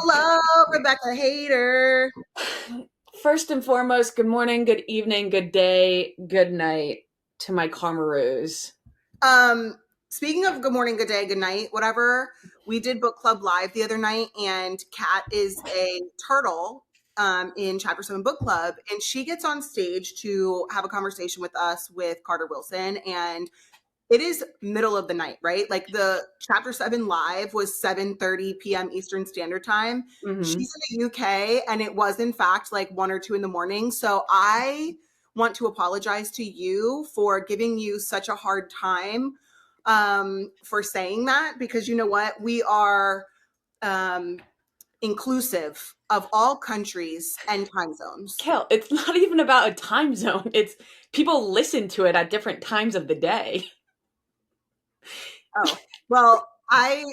Hello, Rebecca Hater. First and foremost, good morning, good evening, good day, good night to my Karmaroos. Um, Speaking of good morning, good day, good night, whatever, we did book club live the other night, and Kat is a turtle in Chapter 7 Book Club, and she gets on stage to have a conversation with us with Carter Wilson, and it is middle of the night, right? Like the Chapter 7 live was 7:30 p.m. Eastern Standard Time. Mm-hmm. She's in the UK, and it was in fact like 1 or 2 in the morning. So I want to apologize to you for giving you such a hard time for saying that, because you know what? We are um, inclusive of all countries and time zones. Kail, it's not even about a time zone. It's people listen to it at different times of the day. Oh, well, okay.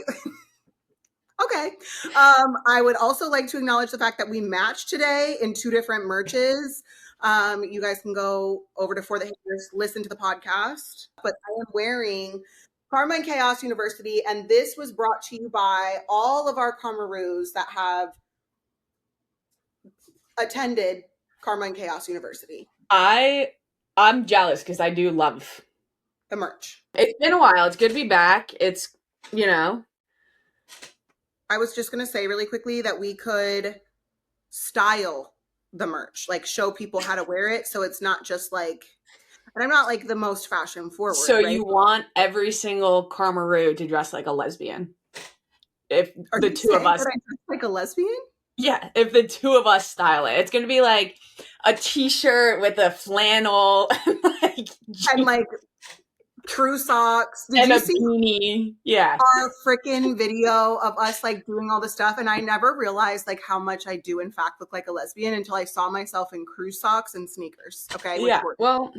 I would also like to acknowledge the fact that we matched today in 2 different merches. You guys can go over to For the Haters, listen to the podcast. But I am wearing Karma and Chaos University, and this was brought to you by all of our Karmaroos that have attended Karma and Chaos University, I I'm jealous because I do love. the merch. It's been a while. It's good to be back. It's you know. I was just going to say really quickly that we could style the merch, like show people how to wear it. So it's not just like, and I'm not like the most fashion forward, So right? you want every single Karmaroo to dress like a lesbian? If Are the you two of saying us that I dress like a lesbian? Yeah, if the two of us style it, it's gonna be like a t-shirt with a flannel and like And like true socks. Did and you a see beanie. Yeah, our freaking video of us like doing all this stuff? And I never realized like how much I do in fact look like a lesbian until I saw myself in crew socks and sneakers. Okay, which yeah. were Well,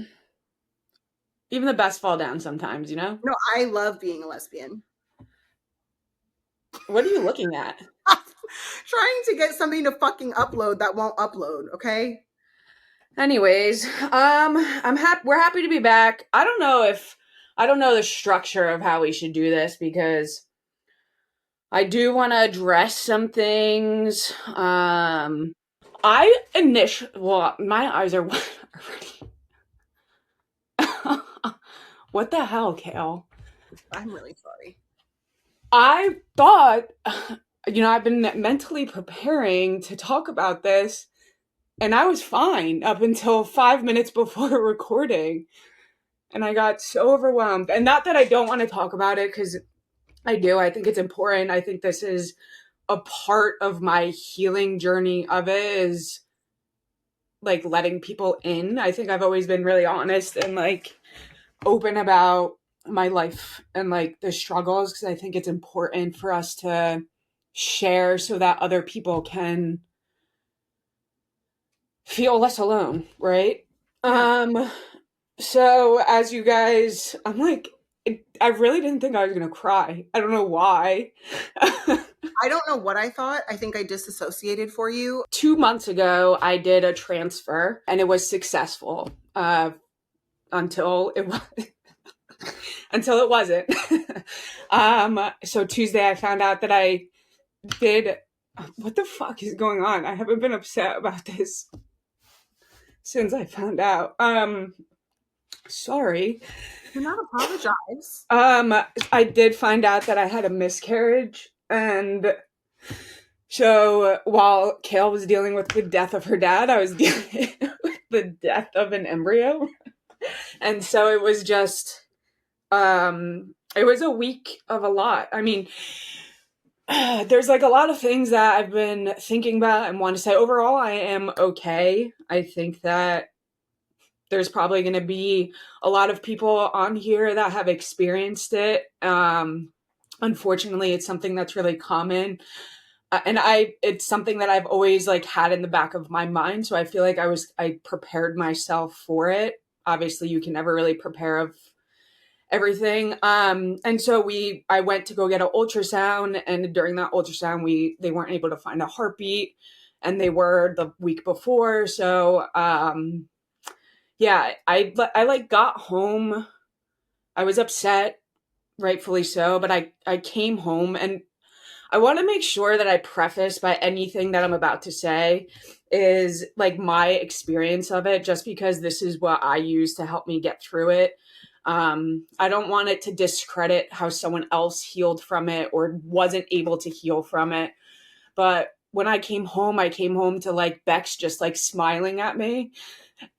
even the best fall down sometimes, you know. no, I love being a lesbian. What are you looking at? Trying to get something to fucking upload that won't upload, okay? Anyways, I'm happy. We're happy to be back. I don't know the structure of how we should do this because I do want to address some things. Well, my eyes are wet already. What the hell, Kale? I'm really sorry. I thought, I've been mentally preparing to talk about this, and I was fine up until 5 minutes before recording. And I got so overwhelmed. And not that I don't want to talk about it, because I do. I think it's important. I think this is a part of my healing journey of it is like letting people in. I think I've always been really honest and like open about my life and like the struggles because I think it's important for us to share so that other people can feel less alone, right? Yeah. So as you guys, I really didn't think I was gonna cry. I don't know why. I don't know what I thought. I think I disassociated for you. 2 months ago, I did a transfer and it was successful until it was until it wasn't. So Tuesday, I found out that I did. What the fuck is going on? I haven't been upset about this since I found out. Sorry. Do not apologize. I did find out that I had a miscarriage, and so while Kail was dealing with the death of her dad, I was dealing with the death of an embryo, and so it was just, it was a week of a lot. I mean, there's like a lot of things that I've been thinking about and want to say. Overall, I am okay. I think that there's probably going to be a lot of people on here that have experienced it. Unfortunately, it's something that's really common. And it's something that I've always like had in the back of my mind. So I feel like I prepared myself for it. Obviously you can never really prepare of everything. And so I went to go get an ultrasound, and during that ultrasound, they weren't able to find a heartbeat, and they were the week before. So, yeah, I like got home. I was upset, rightfully so, but I came home and I want to make sure that I preface by anything that I'm about to say is like my experience of it, just because this is what I use to help me get through it. I don't want it to discredit how someone else healed from it or wasn't able to heal from it. But when I came home to like Bex just like smiling at me.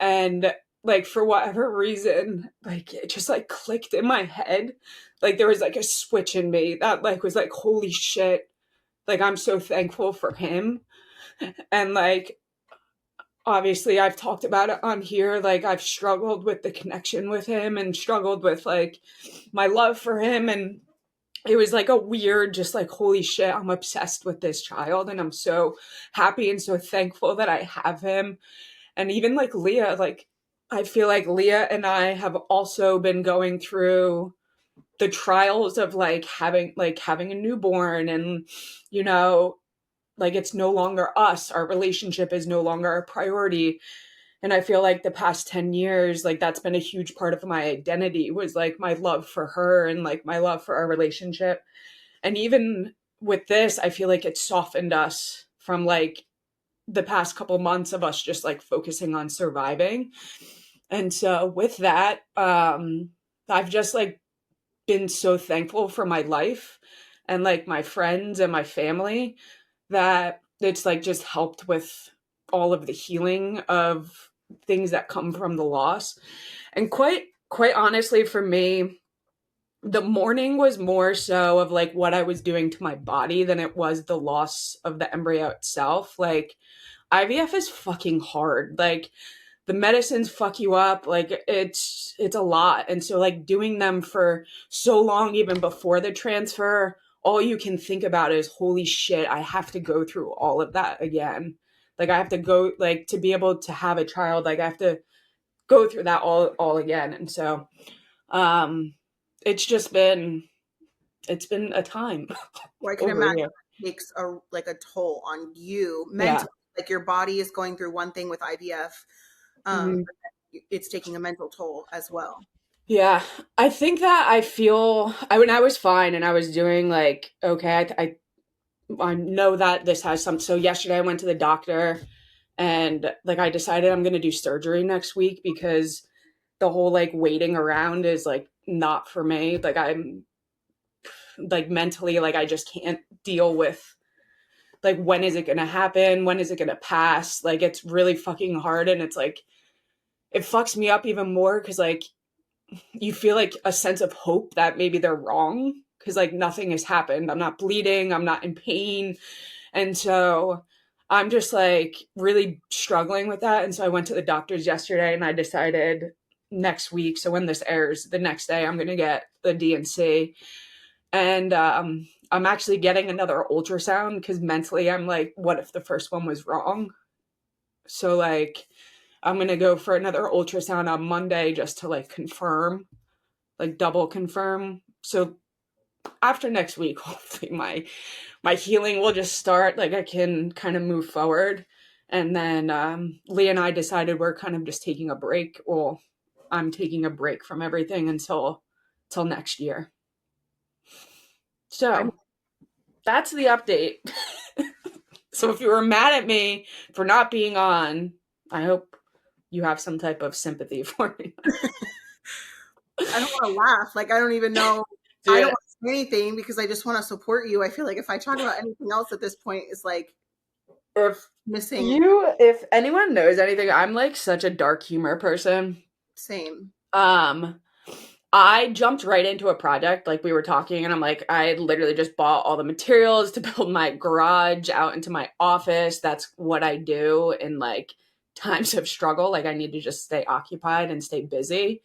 And like for whatever reason, like it just like clicked in my head. Like there was like a switch in me that like was like, holy shit. Like I'm so thankful for him. And like obviously I've talked about it on here. Like I've struggled with the connection with him and struggled with like my love for him. And it was like a weird, just like, holy shit, I'm obsessed with this child. And I'm so happy and so thankful that I have him. And even like Leah, like I feel like Leah and I have also been going through the trials of like having a newborn, and you know, like it's no longer us, our relationship is no longer a priority. And I feel like the past 10 years, like that's been a huge part of my identity, was like my love for her and like my love for our relationship. And even with this, I feel like it softened us from like the past couple months of us just like focusing on surviving. And so with that, I've just like been so thankful for my life and like my friends and my family, that it's like just helped with all of the healing of things that come from the loss. And quite honestly for me, the mourning was more so of like what I was doing to my body than it was the loss of the embryo itself. Like IVF is fucking hard. Like the medicines fuck you up. Like it's a lot. And so like doing them for so long even before the transfer, all you can think about is holy shit, I have to go through all of that again. Like I have to go, like to be able to have a child, like I have to go through that all again. And so um it's just been it's been a time Or I can over imagine here. it takes a toll on you Yeah. mentally. Like your body is going through one thing with IVF, Mhm. but it's taking a mental toll as well. Yeah, I think that I feel when I was fine and I was doing like okay. I know that this has some. So yesterday I went to the doctor and like I decided I'm gonna do surgery next week because the whole like waiting around is like not for me. Like I'm like mentally like I just can't deal with like when is it gonna happen? When is it gonna pass? Like it's really fucking hard, and it's like it fucks me up even more because like you feel like a sense of hope that maybe they're wrong because like nothing has happened. I'm not bleeding, I'm not in pain. And so I'm just like really struggling with that. And so I went to the doctors yesterday and I decided next week, so when this airs, the next day I'm going to get the DNC. And I'm actually getting another ultrasound because mentally I'm like, what if the first one was wrong? So like I'm going to go for another ultrasound on Monday just to like confirm, like double confirm. So after next week, hopefully my healing will just start. Like I can kind of move forward. And then Lee and I decided we're kind of just taking a break. Well, I'm taking a break from everything until next year. I'm So that's the update. So if you were mad at me for not being on, I hope you have some type of sympathy for me. I don't want to laugh. Like I don't even know. I don't Dude, want to say anything because I just want to support you. I feel like if I talk about anything else at this point, it's like if missing. if anyone knows anything, I'm like such a dark humor person. Same. Um, I jumped right into a project like we were talking, and I'm like, I literally just bought all the materials to build my garage out into my office. That's what I do in like times of struggle. Like I need to just stay occupied and stay busy.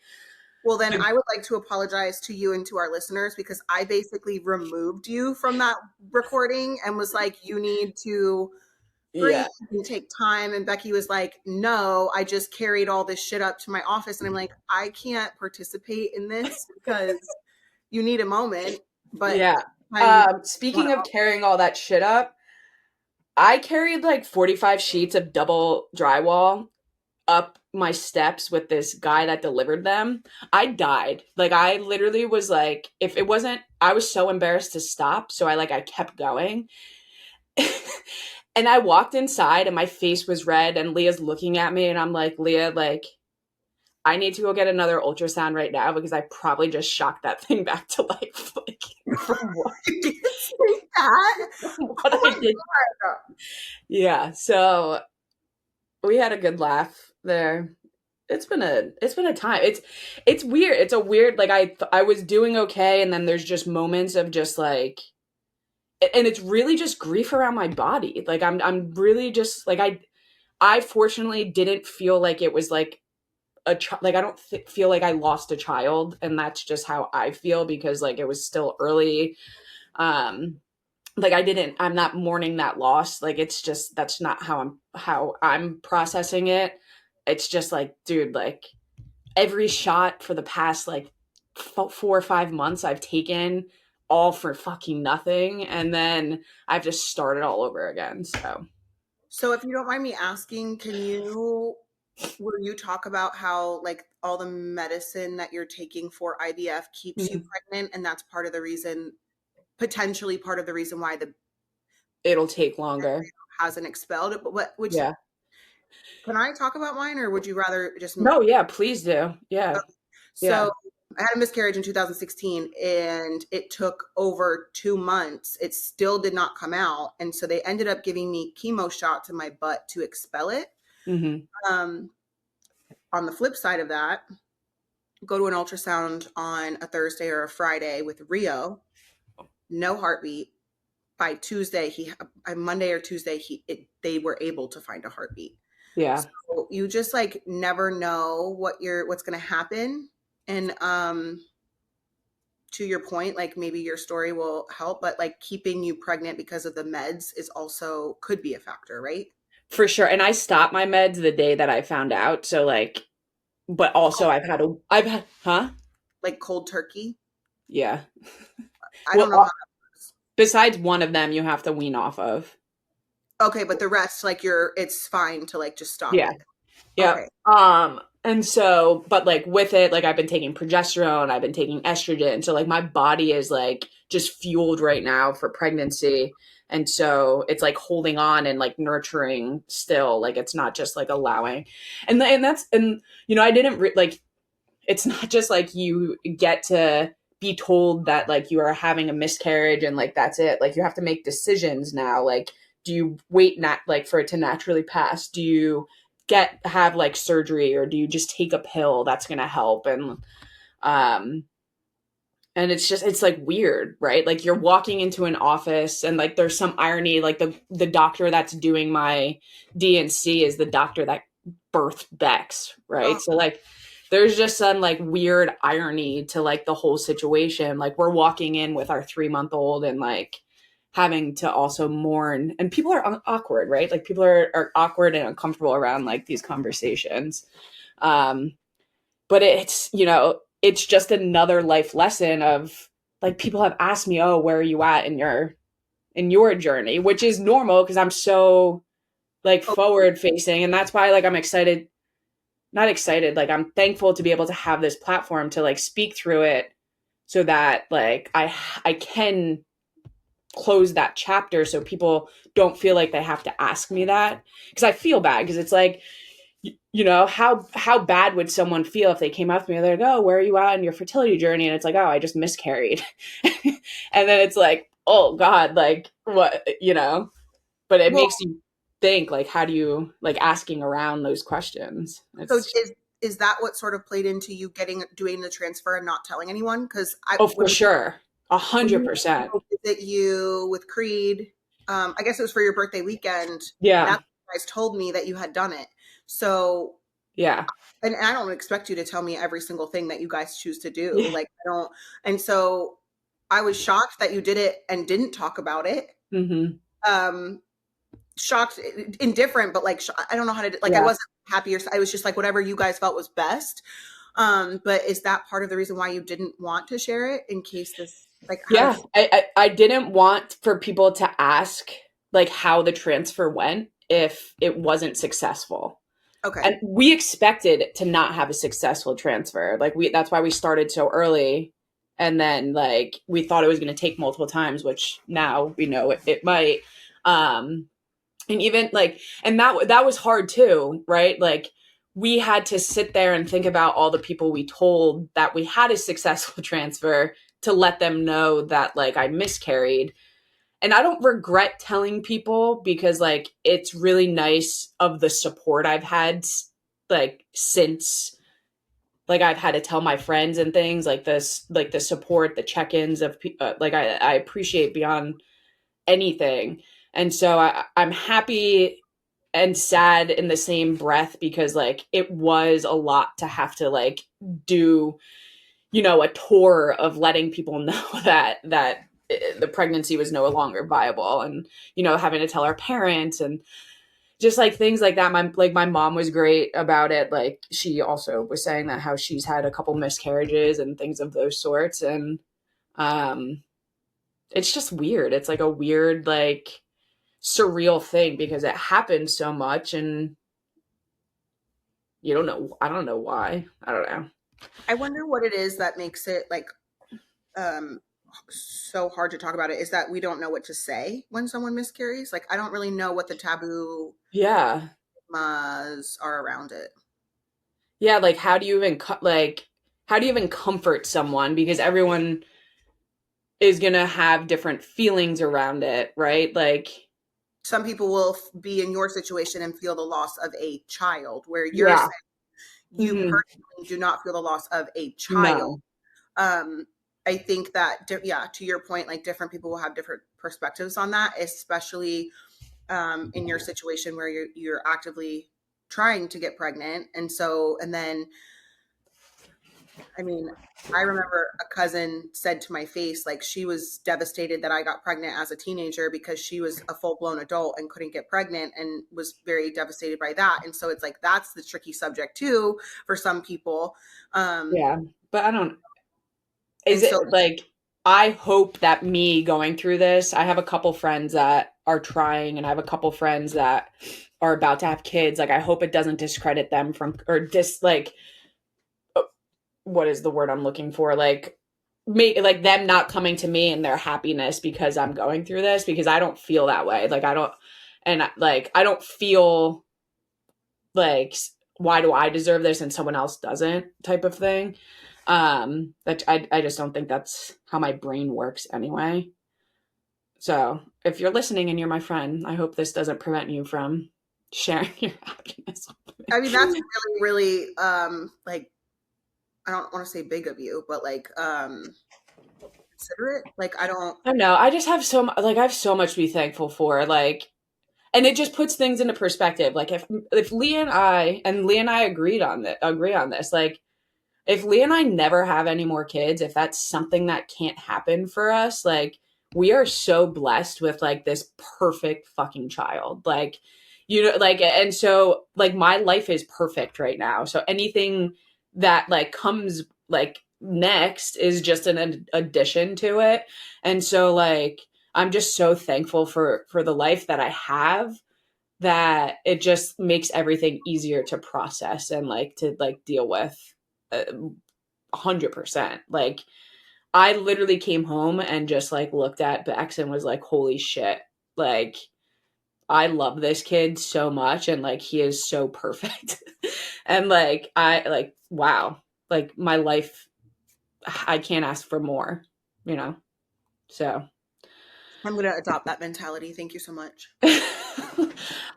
Well, then I would like to apologize to you and to our listeners because I basically removed you from that recording and was like, you need to breathe Yeah. and take time. And Becky was like, no, I just carried all this shit up to my office. And I'm like, I can't participate in this because you need a moment. But Yeah. time you want Speaking of to. carrying all that shit up, I carried like 45 sheets of double drywall up my steps with this guy that delivered them, I died. Like I literally was like, if it wasn't, I was so embarrassed to stop, so I kept going. And I walked inside and my face was red and Leah's looking at me and I'm like, Leah, like I need to go get another ultrasound right now because I probably just shocked that thing back to life. Like from what, You did say that? from what Oh I my did. God. Yeah. So we had a good laugh there. It's been a time. It's weird. It's a weird, like I was doing okay and then there's just moments of just like, and it's really just grief around my body. Like I'm really just like I fortunately didn't feel like it was like like I don't feel like I lost a child, and that's just how I feel because like it was still early. Um like I'm not mourning that loss. Like it's just that's not how I'm processing it. It's just like, dude, like every shot for the past like 4 or 5 months I've taken all for fucking nothing, and then I've just started all over again. So if you don't mind me asking, will you talk about how like all the medicine that you're taking for IVF keeps you Mhm. pregnant, and that's part of the reason, potentially part of the reason why the It'll take longer. hasn't expelled it. But which Yeah. can I talk about mine, or would you rather just? No, yeah, please do. Yeah. So Yeah. I had a miscarriage in 2016 and it took over 2 months. It still did not come out. And so they ended up giving me chemo shots in my butt to expel it. Mhm. Um, on the flip side of that, go to an ultrasound on a Thursday or a Friday with Rio, no heartbeat. By Tuesday, by Monday or Tuesday, they were able to find a heartbeat. Yeah. So you just like never know what's going to happen. And to your point, like maybe your story will help, but like keeping you pregnant because of the meds is also could be a factor, right? For sure. And I stopped my meds the day that I found out. So like, but also I've had, huh? Like cold turkey. Yeah. I Well, don't know how that works. besides one of them you have to wean off of. Okay, but the rest, like it's fine to like just stop Yeah. it. Yep. Okay. And so, but like with it, like I've been taking progesterone, I've been taking estrogen. So like my body is like just fueled right now for pregnancy. And so it's like holding on and like nurturing still. Like it's not just like allowing. And I didn't like it's not just like you get to be told that like you are having a miscarriage and like that's it. Like you have to make decisions now. Like do you wait not like for it to naturally pass? Do you have like surgery, or do you just take a pill that's going to help? Um and it's like weird, right? Like you're walking into an office and like there's some irony, like the doctor that's doing my DNC is the doctor that birthed Bex, Oh, right? So like there's just some like weird irony to like the whole situation. Like we're walking in with our 3-month-old and like having to also mourn, and people are awkward, right? Like people are awkward and uncomfortable around like these conversations. Um but it's just another life lesson of like people have asked me, oh, where are you at in your journey, which is normal because I'm so like oh, forward facing, and that's why like I'm excited, not excited, like I'm thankful to be able to have this platform to like speak through it so that like I can close that chapter so people don't feel like they have to ask me that, because I feel bad because it's like how bad would someone feel if they came up to me and they're like, oh, where are you at in your fertility journey? And it's like, oh, I just miscarried. And then it's like, oh God, like what, but it well, makes you think like, how do you like asking around those questions? so It's is that what sort of played into you doing the transfer and not telling anyone? Because I Oh, for when sure. a when hundred we percent. go visit you with Creed, I guess it was for your birthday weekend. Yeah. That's when you guys told me that you had done it. So, Yeah. and I don't expect you to tell me every single thing that you guys choose to do. Yeah. Like, I don't. And so I was shocked that you did it and didn't talk about it. Hmm. Um, Shocked, indifferent, but like, I don't know how to, like, I Yeah. wasn't happy or I was just like, whatever you guys felt was best. But is that part of the reason why you didn't want to share it in case this, like, how Yeah. does, I didn't want for people to ask like how the transfer went if it wasn't successful. Okay. And we expected to not have a successful transfer. Like that's why we started so early. And then like we thought it was going to take multiple times, which now we know it might. Um, and even like, and that was hard too, right? Like we had to sit there and think about all the people we told that we had a successful transfer to let them know that like I miscarried. And I don't regret telling people because like it's really nice of the support I've had like since like I've had to tell my friends and things like this, like the support, the check-ins of like I appreciate beyond anything. And so I'm happy and sad in the same breath because like it was a lot to have to like do, a tour of letting people know that the pregnancy was no longer viable, and having to tell our parents and just like things like that. My mom was great about it. Like she also was saying that how she's had a couple miscarriages and things of those sorts. And um it's just weird. It's like a weird, like surreal thing because it happens so much and you don't know. I don't know why. I don't know. I wonder what it is that makes it like um so hard to talk about it, is that we don't know what to say when someone miscarries. Like I don't really know what the taboo Yeah. are around it. Yeah, like how do you even comfort someone because everyone is going to have different feelings around it, right? Like Some people will be in your situation and feel the loss of a child, where you're yeah. saying you Mhm. personally do not feel the loss of a child. No. um I think that yeah, to your point, like different people will have different perspectives on that, especially in your situation where you're actively trying to get pregnant. And so, and then, I mean, I remember a cousin said to my face, like she was devastated that I got pregnant as a teenager because she was a full blown adult and couldn't get pregnant and was very devastated by that. And so it's like that's the tricky subject too for some people. Um, Yeah. But I don't is and so it like I hope that me going through this, I have a couple friends that are trying and I have a couple friends that are about to have kids. Like I hope it doesn't discredit them from or like what is the word I'm looking for? Like make like them not coming to me and their happiness because I'm going through this because I don't feel that way. Like I don't and like I don't feel like why do I deserve this and someone else doesn't type of thing. That I just don't think that's how my brain works anyway. So if you're listening and you're my friend, I hope this doesn't prevent you from sharing your happiness with I mean that's me. really really like, I don't want to say big of you, but like considerate. Like I don't. I don't know. I just have like I have so much to be thankful for. Like and it just puts things into perspective. Like if Lee and I agree on this, like if Lee and I never have any more kids, if that's something that can't happen for us, like we are so blessed with like this perfect fucking child. Like, like, and so like my life is perfect right now. So anything that like comes like next is just an addition to it. And so like, I'm just so thankful for the life that I have that it just makes everything easier to process and like to like deal with. 100%. Like I literally came home and just like looked at Bex and was like, holy shit. Like I love this kid so much and like he is so perfect. And like I like wow. Like my life I can't ask for more, you know. So I'm gonna adopt that mentality. Thank you so much.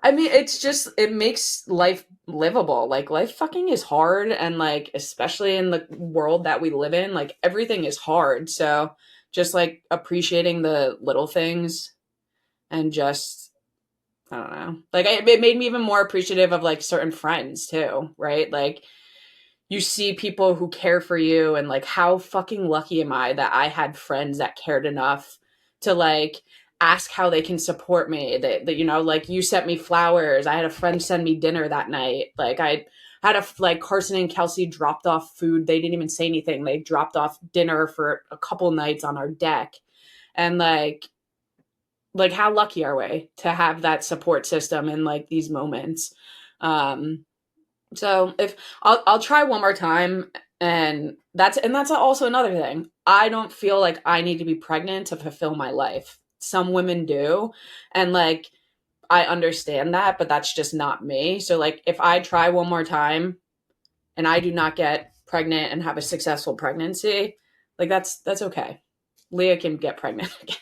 I mean, it's just it makes life livable. Like life fucking is hard and like especially in the world that we live in, like everything is hard. So just like appreciating the little things and just I don't know. Like it made me even more appreciative of like certain friends too, right? Like you see people who care for you and like how fucking lucky am I that I had friends that cared enough to like ask how they can support me that like you sent me flowers. I had a friend send me dinner that night. Like I had a like Carson and Kelsey dropped off food. They didn't even say anything. They dropped off dinner for a couple nights on our deck. And like how lucky are we to have that support system in like these moments. um So if I'll try one more time, and that's also another thing. I don't feel like I need to be pregnant to fulfill my life. Some women do, and like I understand that, but that's just not me. So like if I try one more time and I do not get pregnant and have a successful pregnancy, like that's okay. Leah can get pregnant again.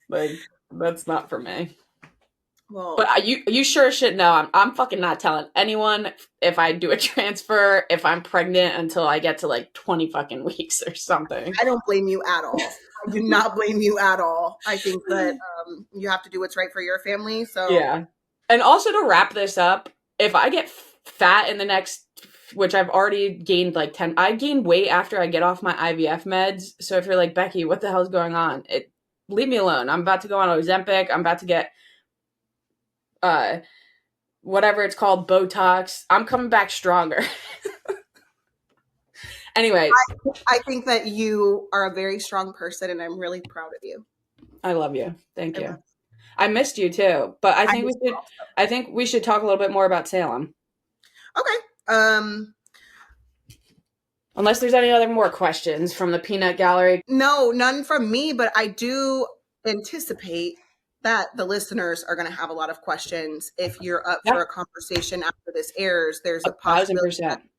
Like that's not for me. But Well, you sure should know. I'm fucking not telling anyone if I do a transfer if I'm pregnant until I get to like 20 fucking weeks or something. I don't blame you at all. I do not blame you at all. I think that you have to do what's right for your family. So Yeah. And also to wrap this up, if I get fat in the next, which I've already gained like 10, I gained weight after I get off my IVF meds. So if you're like, Becky, what the hell's going on? Leave me alone. I'm about to go on Ozempic. I'm about to get uh whatever it's called, Botox. I'm coming back stronger. Anyway, I think that you are a very strong person, and I'm really proud of you. I love you. Thank I love you. I missed you too, but I miss you also. I think we should talk a little bit more about Salem. Okay. Unless there's any other more questions from the peanut gallery. No, none from me, but I do anticipate that the listeners are going to have a lot of questions. If you're up Yeah, for a conversation after this airs, there's a a thousand possibility that percent.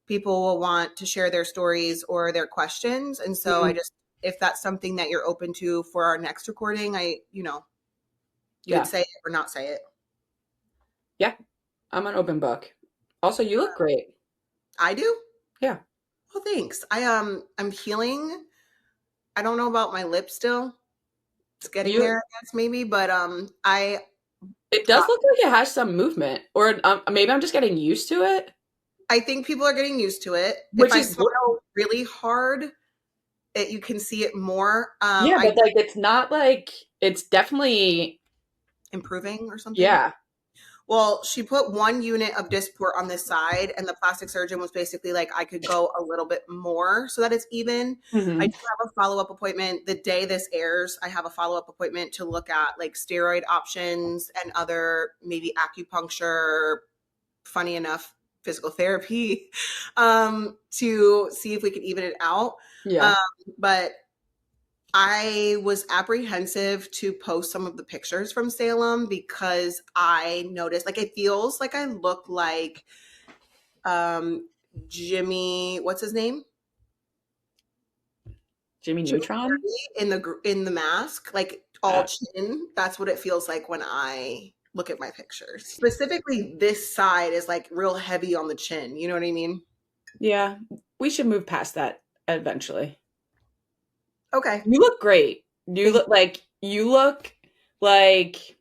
people will want to share their stories or their questions. And so I Mm, just, if that's something that you're open to for our next recording, you could yeah. say it or not say it. Yeah. I'm an open book. Also, you look great. I do. Yeah. Well, thanks. I'm healing. I don't know about my lips still. It's getting You there, I guess maybe, but I it does got look like it has some movement. Or maybe I'm just getting used to it, I think people are getting used to it. If which I is smile really hard, you can see it more. yeah, I but like it's not like it's definitely improving or something. yeah. Well, she put one unit of disc port on this side, and the plastic surgeon was basically like, I could go a little bit more so that it's even. I Mhm. do have a follow up appointment the day this airs. I have a follow up appointment to look at like steroid options and other maybe acupuncture, funny enough, physical therapy, to see if we could even it out. Um, Yeah. but I was apprehensive to post some of the pictures from Salem because I noticed like it feels like I look like um Jimmy, what's his name? Jimmy Jimmy Neutron? Carrey in the mask, like all Uh, chin. That's what it feels like when I look at my pictures. Specifically, this side is like real heavy on the chin. You know what I mean? yeah. We should move past that eventually. Okay. You look great. Thank you. You look like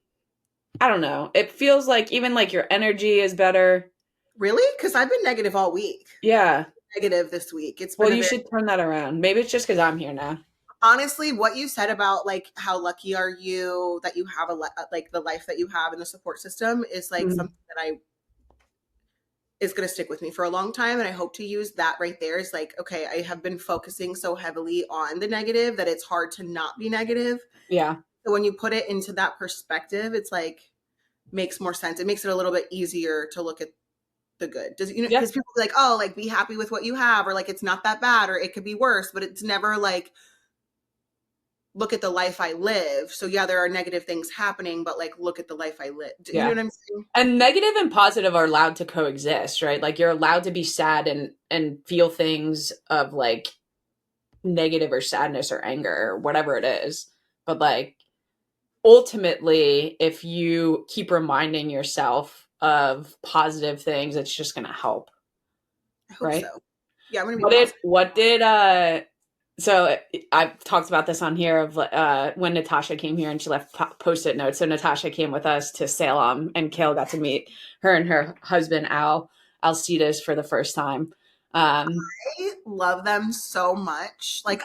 I don't know. It feels like even like your energy is better. Really? Because I've been negative all week. Yeah. Negative this week. It's Well, been a you very should turn that around. Maybe it's just because I'm here now. honestly, what you said about like how lucky are you that you have like the life that you have in the support system is like Mhm. something that I is going to stick with me for a long time, and I hope to use that right there is like, okay, I have been focusing so heavily on the negative that it's hard to not be negative. Yeah. So when you put it into that perspective, it's like makes more sense. It makes it a little bit easier to look at the good. Does Yeah. because people be like, oh, like be happy with what you have, or like it's not that bad, or it could be worse, but it's never like look at the life I live. So yeah, there are negative things happening, but like look at the life I live. You know Yeah. what I'm saying? And negative and positive are allowed to coexist, right? Like you're allowed to be sad and feel things of like negative or sadness or anger or whatever it is. But like ultimately, if you keep reminding yourself of positive things, it's just going to help, I hope right? so. Yeah, I'm gonna be positive. What did so I've talked about this on here of when Natasha came here and she left post-it notes. So Natasha came with us to Salem and Kail got to meet her and her husband Alcides for the first time. Um, I love them so much. Like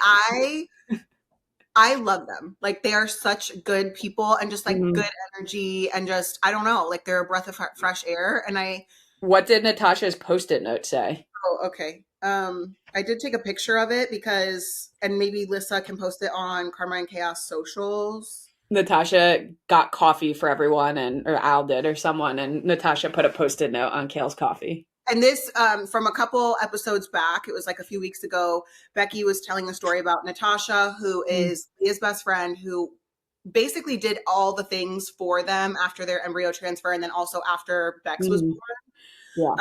I love them. Like they are such good people and just like good mhm. energy and just I don't know, like they're a breath of fresh air. And I What did Natasha's post-it note say? oh okay. I did take a picture of it because and maybe Lissa can post it on Karma and Chaos socials. Natasha got coffee for everyone, or Al did, or someone, and Natasha put a Post-it note on Kail's coffee. And this, from a couple episodes back, it was like a few weeks ago, Becky was telling the story about Natasha, who is Leah's best friend, who basically did all the things for them after their embryo transfer, and then also after Bex was born. Yeah.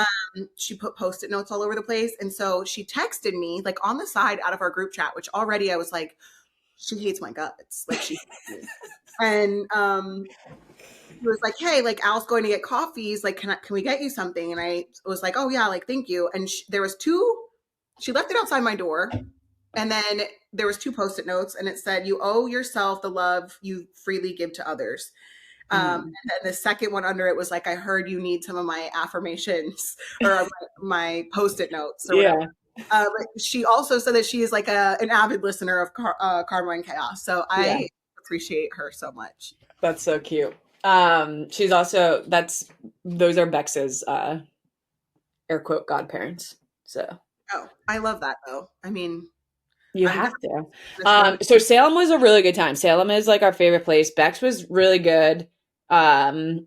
She put Post-it notes all over the place. And so she texted me, like on the side out of our group chat, which already I was like, she hates my guts. Like she hates me. And he was like, hey, like Al's going to get coffees. Like, can we get you something? And I was like, oh yeah, like, thank you. And there was she left it outside my door. And then there was 2 Post-it notes, and it said, you owe yourself the love you freely give to others. And then the second one under it was like, I heard you need some of my affirmations or my Post-it notes or whatever. But she also said that she is like an avid listener of Karma and Chaos. So I appreciate her so much. That's so cute. She's also, those are Bex's, air quote, godparents. So. Oh, I love that though. I mean, you have to. So Salem was a really good time. Salem is like our favorite place. Bex was really good. But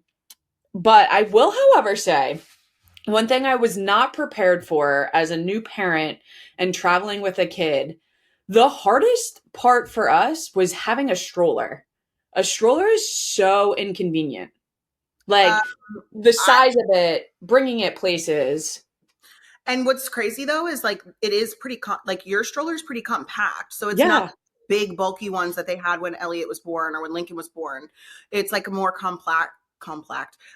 I will, however, say one thing I was not prepared for as a new parent and traveling with a kid. The hardest part for us was having a stroller. A stroller is so inconvenient. Like the size of it, bringing it places. And what's crazy though is like it is pretty like your stroller is pretty compact, so it's not big bulky ones that they had when Elliot was born or when Lincoln was born. It's like a more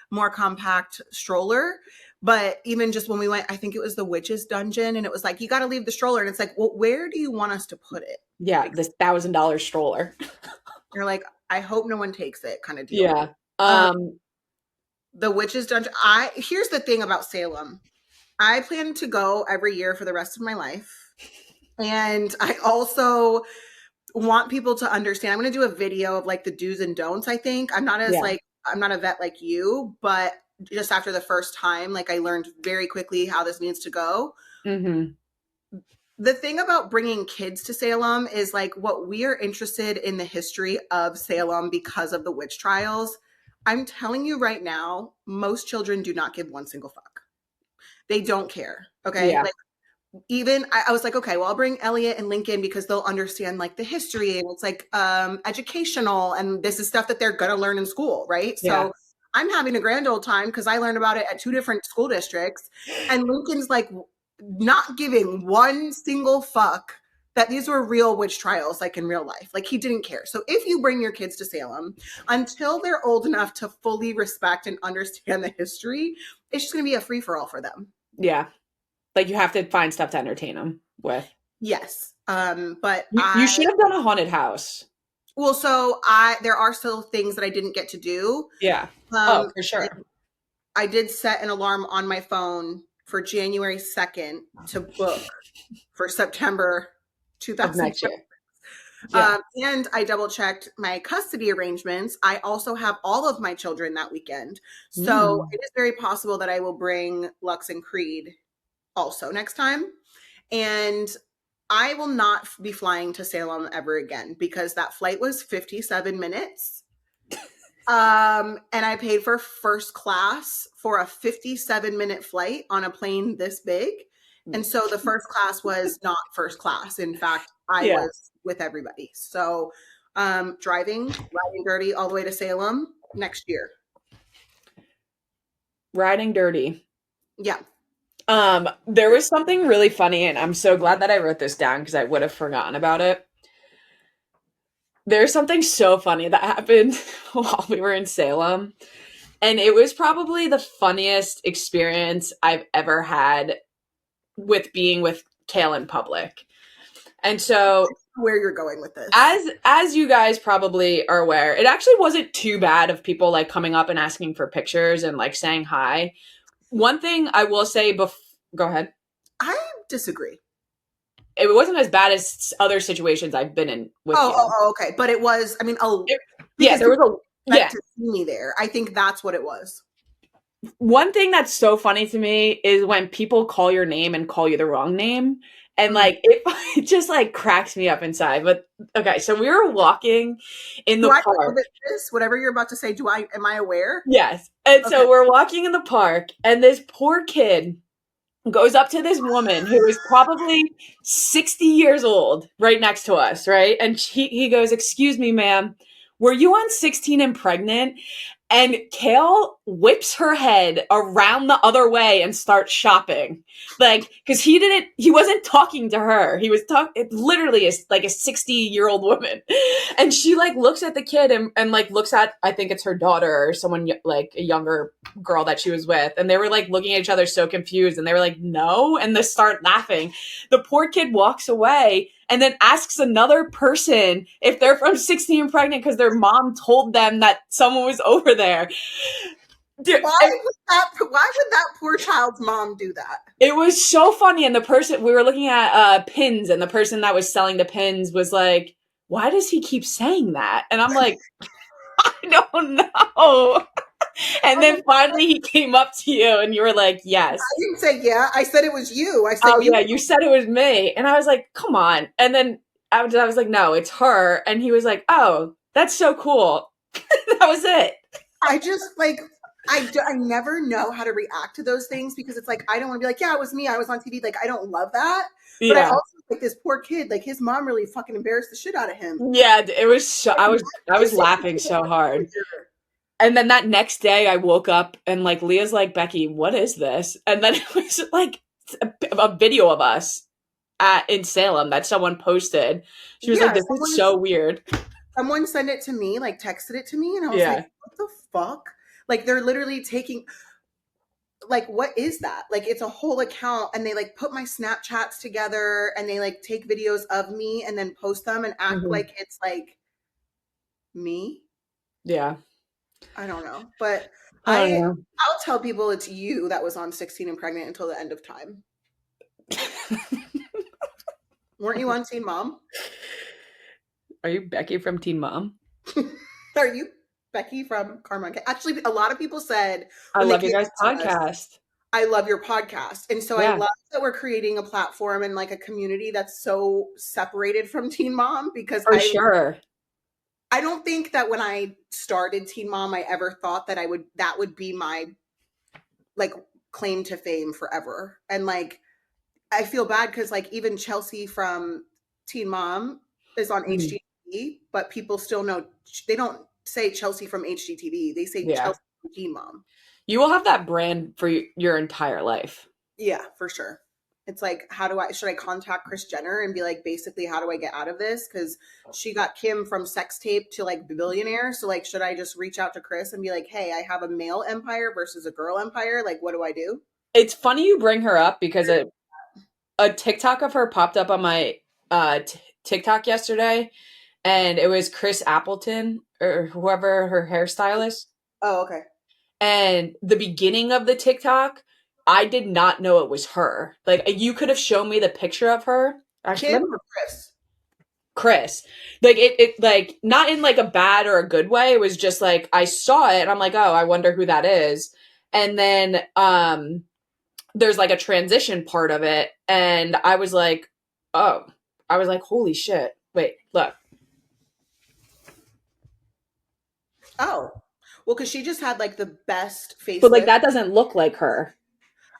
more compact stroller. But even just when we went, I think it was the witch's dungeon, and it was like you got to leave the stroller, and it's like, well, where do you want us to put it? Yeah, like, this $1,000 stroller. You're like, I hope no one takes it, kind of deal. Yeah. The witch's dungeon. Here's the thing about Salem. I plan to go every year for the rest of my life. And I also want people to understand. I'm going to do a video of like the do's and don'ts, I think. I'm not a vet like you, but just after the first time, like I learned very quickly how this needs to go. The thing about bringing kids to Salem is like what we are interested in the history of Salem because of the witch trials. I'm telling you right now, most children do not give one single fuck. They don't care. Okay. Yeah. Like even I was like, okay, well, I'll bring Elliot and Lincoln because they'll understand like the history and it's like educational and this is stuff that they're gonna learn in school, right? Yeah. So I'm having a grand old time because I learned about it at 2 different school districts, and Lincoln's like not giving one single fuck that these were real witch trials, like in real life. Like he didn't care. So if you bring your kids to Salem, until they're old enough to fully respect and understand the history, it's just going to be a free-for-all for them. Yeah. Like you have to find stuff to entertain them with. Yes. But you should have done a haunted house. Well, so there are still things that I didn't get to do. Yeah. Oh, for sure. I did set an alarm on my phone for January 2nd to book for September 2020. And I double checked my custody arrangements. I also have all of my children that weekend. So it is very possible that I will bring Lux and Creed also next time. And I will not be flying to Salem ever again because that flight was 57 minutes. And I paid for first class for a 57-minute flight on a plane this big. And so the first class was not first class. In fact, I was with everybody. So riding dirty all the way to Salem next year. Riding dirty. Yeah. There was something really funny, and I'm so glad that I wrote this down because I would have forgotten about it. There's something so funny that happened while we were in Salem. And it was probably the funniest experience I've ever had with being with Kail in public. And so where you're going with this. As you guys probably are aware, it actually wasn't too bad of people like coming up and asking for pictures and like saying hi. One thing I will say go ahead. I disagree. It wasn't as bad as other situations I've been in with you. Oh, okay. But it was, I mean, there was to see me there. I think that's what it was. One thing that's so funny to me is when people call your name and call you the wrong name. And Mm. like it just like cracks me up inside. But okay, so we were walking in Do the I know park. that this, whatever you're about to say, am I aware? Yes. And Okay. so we're walking in the park, and this poor kid goes up to this woman who is probably 60 years old right next to us, right? And he goes, "Excuse me, ma'am, were you on 16 and pregnant?" And Kail whips her head around the other way and starts shopping. Like, because he wasn't talking to her. He was talking, it literally is like a 60-year-old woman. And she like looks at the kid and like looks at, I think it's her daughter or someone like a younger girl that she was with. And they were like looking at each other so confused. And they were like, no. And they start laughing. The poor kid walks away and then asks another person if they're from 16 and pregnant because their mom told them that someone was over there. Dude, Why would that poor child's mom do that? it was so funny. And the person, we were looking at pins, and the person that was selling the pins was like, why does he keep saying that? And I'm like, I don't know. And I then finally he came up to you and you were like, yes. didn't say yeah. I said it was you. I said Oh you. yeah, you said it was me. And I was like, come on. And then I was like, no, it's her. And he was like, oh, that's so cool. That was it. I just like I never know how to react to those things because it's like I don't want to be like, yeah, it was me. I was on TV. Like I don't love that. But I Yeah. also like this poor kid. Like his mom really fucking embarrassed the shit out of him. Yeah, it was so I was Just like, laughing so hard. And then that next day I woke up and like Leah's like, Becky, what is this? And then it was like a video of us in Salem that someone posted. She was like, yeah, this is so weird. someone sent it to me, like texted it to me, and I was like, Yeah. what the fuck? Like they're literally taking like what is that? Like it's a whole account and they like put my Snapchats together and they like take videos of me and then post them and act Mhm. like it's like me. Yeah. I don't know. But I don't I know. I'll tell people it's you that was on 16 and pregnant until the end of time. Weren't you on Teen Mom? Are you Becky from Teen Mom? Are you Becky from Karma? Actually, a lot of people said I when they love came your guys' to us, podcast. I love your podcast. And so I Yeah, love that we're creating a platform and like a community that's so separated from Teen Mom because for sure. I don't think that when I started Teen Mom I ever thought that that would be my like claim to fame forever. And like I feel bad because like even Chelsea from Teen Mom is on Mm, HGTV, but people still know they don't say Chelsea from HGTV. They say yeah. Chelsea from Teen Mom. You will have that brand for your entire life. Yeah, for sure. It's like, how do I should I contact Chris Jenner and be like, basically, how do I get out of this? Because she got Kim from sex tape to like billionaire. So like, should I just reach out to Chris and be like, hey, I have a male empire versus a girl empire? Like, what do I do? It's funny you bring her up because a TikTok of her popped up on my TikTok yesterday, and it was Chris Appleton or whoever her hairstylist. Oh, okay. And the beginning of the TikTok, I did not know it was her. Like you could have shown me the picture of her. Actually, Kim or Chris? Chris. Like it like not in like a bad or a good way. It was just like I saw it and I'm like, oh, I wonder who that is. And then there's like a transition part of it, and I was like, oh. I was like, holy shit. Wait, look. Oh, well, because she just had like the best But like facelift. that doesn't look like her.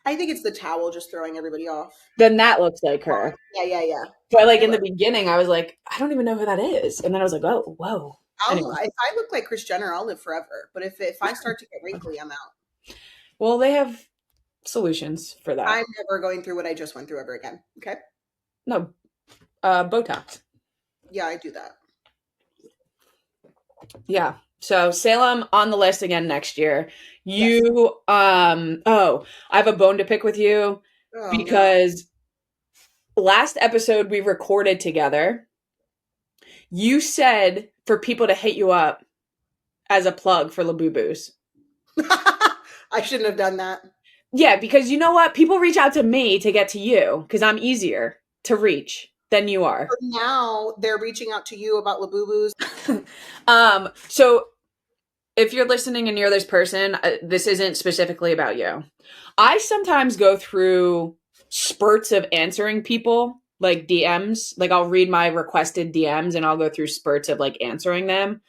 I think it's the towel just throwing everybody off. Then that looks like her. Yeah, yeah, yeah. But like I in the look. beginning, I was like, I don't even know who that is. And then I was like, oh, whoa. Anyway. If I look like Chris Jenner, I'll live forever. But if I start to get wrinkly, I'm out. Well, they have solutions for that. I'm never going through what I just went through ever again. Okay. No, Botox. Yeah, I do that. Yeah. So Salem on the list again next year. Yes. You oh, I have a bone to pick with you Oh no. because last episode we recorded together. You said for people to hit you up as a plug for Labubu's. I shouldn't have done that. Yeah, because you know what? People reach out to me to get to you because I'm easier to reach than you are. But now they're reaching out to you about Labubu's. So if you're listening and you're this person, this isn't specifically about you. I sometimes go through spurts of answering people like DMs. Like I'll read my requested DMs and I'll go through spurts of like answering them.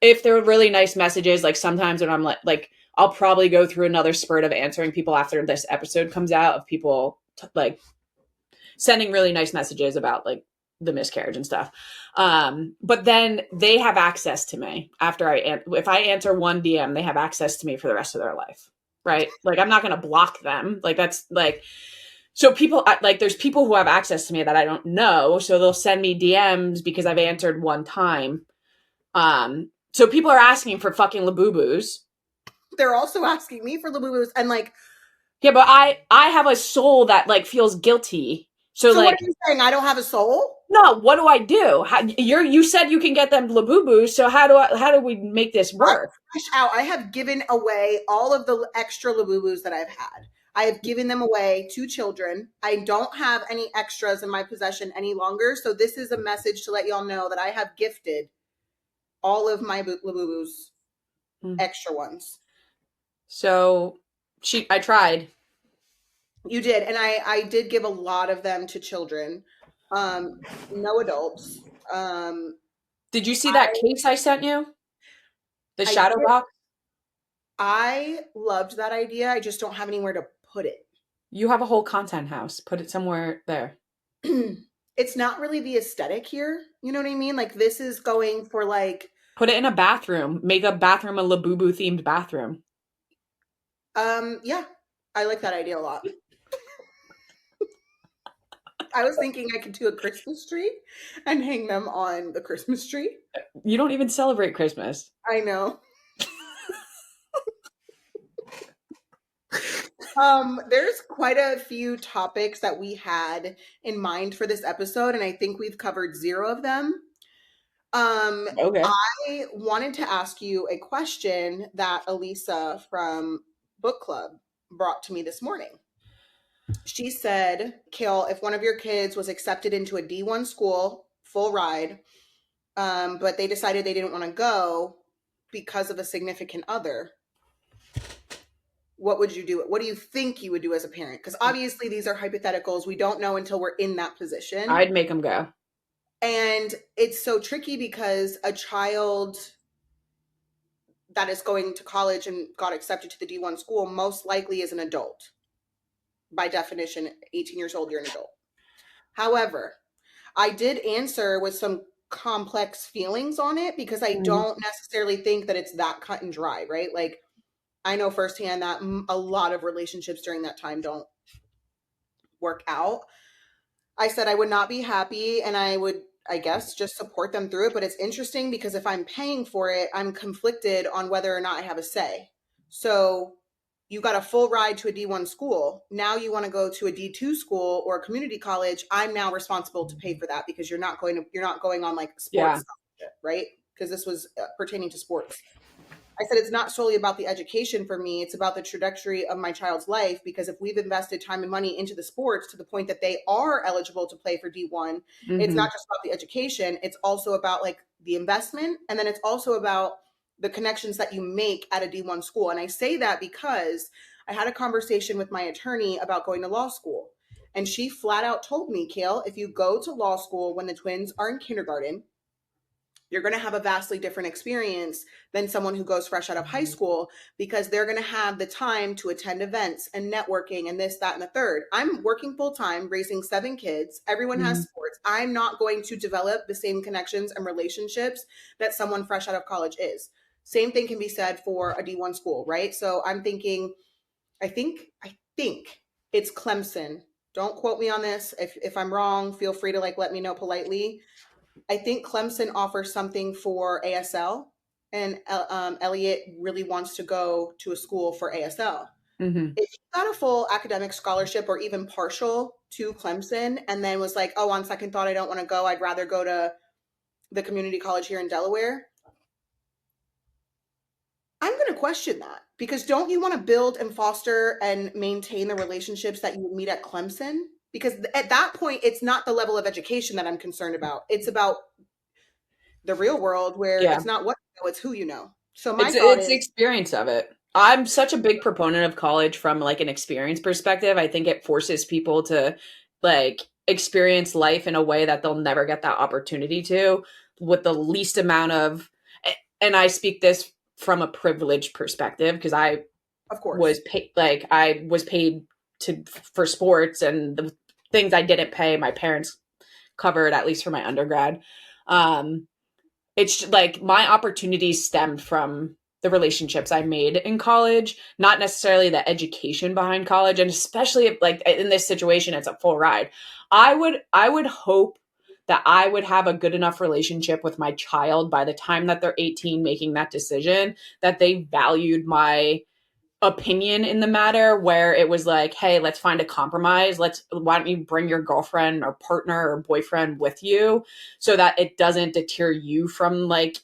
If they're really nice messages, like sometimes when I'm like I'll probably go through another spurt of answering people after this episode comes out of people like sending really nice messages about like the miscarriage and stuff. But then they have access to me after if I answer one DM, they have access to me for the rest of their life. Right. Like I'm not going to block them. Like that's like, so people like there's people who have access to me that I don't know. So they'll send me DMs because I've answered one time. So people are asking for fucking Labubus. They're also asking me for Labubus, and like, yeah, but I have a soul that like feels guilty. So like, what are you saying? I don't have a soul? No, what do I do? You said you can get them Labubus, so how do we make this work? I have given away all of the extra Labubus that I've had. I have given them away to children. I don't have any extras in my possession any longer. So this is a message to let y'all know that I have gifted all of my Labubus, extra ones. So I tried. You did, and I did give a lot of them to children. No adults. Did you see that case I sent you? The shadow box? I loved that idea. I just don't have anywhere to put it. You have a whole content house. Put it somewhere there. It's not really the aesthetic here. You know what I mean? Like this is going for like. Put it in a bathroom. Make a bathroom a Labubu themed bathroom. Yeah, I like that idea a lot. I was thinking I could do a Christmas tree and hang them on the Christmas tree. You don't even celebrate Christmas. I know. There's quite a few topics that we had in mind for this episode, and I think we've covered 0 of them. Okay. I wanted to ask you a question that Elisa from Book Club brought to me this morning. She said, Kail, if one of your kids was accepted into a D1 school, full ride, but they decided they didn't want to go because of a significant other, what would you do? What do you think you would do as a parent? Because obviously these are hypotheticals. We don't know until we're in that position. I'd make them go. And it's so tricky because a child that is going to college and got accepted to the D1 school most likely is an adult. By definition, 18 years old, you're an adult. However, I did answer with some complex feelings on it because I don't necessarily think that it's that cut and dry, right? Like, I know firsthand that a lot of relationships during that time don't work out. I said I would not be happy and I would, I guess, just support them through it. But it's interesting because if I'm paying for it, I'm conflicted on whether or not I have a say. So you got a full ride to a D1 school. Now you want to go to a D2 school or a community college. I'm now responsible to pay for that because you're not going on like sports scholarship, right? Because this was pertaining to sports. I said, it's not solely about the education for me. It's about the trajectory of my child's life, because if we've invested time and money into the sports to the point that they are eligible to play for D1, it's not just about the education. It's also about like the investment. And then it's also about the connections that you make at a D1 school. And I say that because I had a conversation with my attorney about going to law school. And she flat out told me, Kail, if you go to law school when the twins are in kindergarten, you're going to have a vastly different experience than someone who goes fresh out of high school, because they're going to have the time to attend events and networking and this, that, and the third. I'm working full time, raising 7 kids. Everyone has sports. I'm not going to develop the same connections and relationships that someone fresh out of college is. Same thing can be said for a D1 school, right? So I'm thinking, I think it's Clemson. Don't quote me on this. If I'm wrong, feel free to like let me know politely. I think Clemson offers something for ASL, and Elliot really wants to go to a school for ASL. If you got a full academic scholarship or even partial to Clemson and then was like, oh, on second thought, I don't want to go, I'd rather go to the community college here in Delaware, I'm going to question that, because don't you want to build and foster and maintain the relationships that you meet at Clemson? Because at that point, it's not the level of education that I'm concerned about. It's about the real world, where it's not what you know, it's who you know. So my thought is the experience of it. I'm such a big proponent of college from like an experience perspective. I think it forces people to like experience life in a way that they'll never get that opportunity to, with the least amount of, and I speak this from a privileged perspective because Of course. I was paid to for sports, and the things I didn't pay, my parents covered, at least for my undergrad. Um, it's like my opportunities stemmed from the relationships I made in college, not necessarily the education behind college. And especially if, like, in this situation, it's a full ride. I would hope that I would have a good enough relationship with my child by the time that they're 18 making that decision, that they valued my opinion in the matter, where it was like, hey, let's find a compromise. Why don't you bring your girlfriend or partner or boyfriend with you so that it doesn't deter you from like